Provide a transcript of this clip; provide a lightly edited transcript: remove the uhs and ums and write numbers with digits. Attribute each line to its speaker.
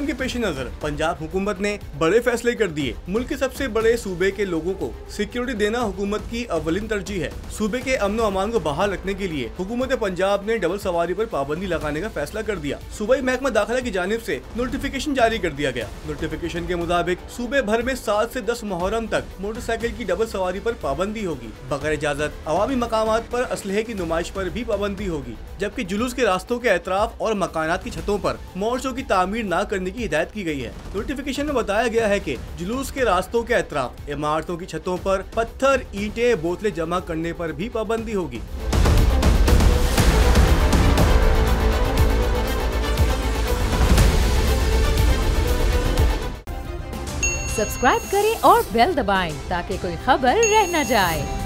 Speaker 1: के पेश नजर पंजाब हुकूमत ने बड़े फैसले कर दिए। मुल्क के सबसे बड़े सूबे के लोगों को सिक्योरिटी देना हुकूमत की अव्वलिन तरजीह है। सूबे के अमन अमान को बहाल रखने के लिए हुकूमत पंजाब ने डबल सवारी पर पाबंदी लगाने का फैसला कर दिया। सूबाई महकमा दाखिला की जानिब से नोटिफिकेशन जारी कर दिया गया। नोटिफिकेशन के मुताबिक सूबे भर में 7 से 10 मुहर्रम तक मोटरसाइकिल की डबल सवारी पर पाबंदी होगी। बगैर इजाजत अवामी मकामात पर असलहे की नुमाइश पर भी पाबंदी होगी, जबकि जुलूस के रास्तों के एतराफ और मकानात की छतों पर मोर्चों की तामीर न करने की हिदायत की गई है। नोटिफिकेशन में बताया गया है कि जुलूस के रास्तों के एतराफ इमारतों की छतों पर पत्थर, ईंटें, बोतलें जमा करने पर भी पाबंदी होगी।
Speaker 2: सब्सक्राइब करें और बेल दबाएं ताकि कोई खबर रह न जाए।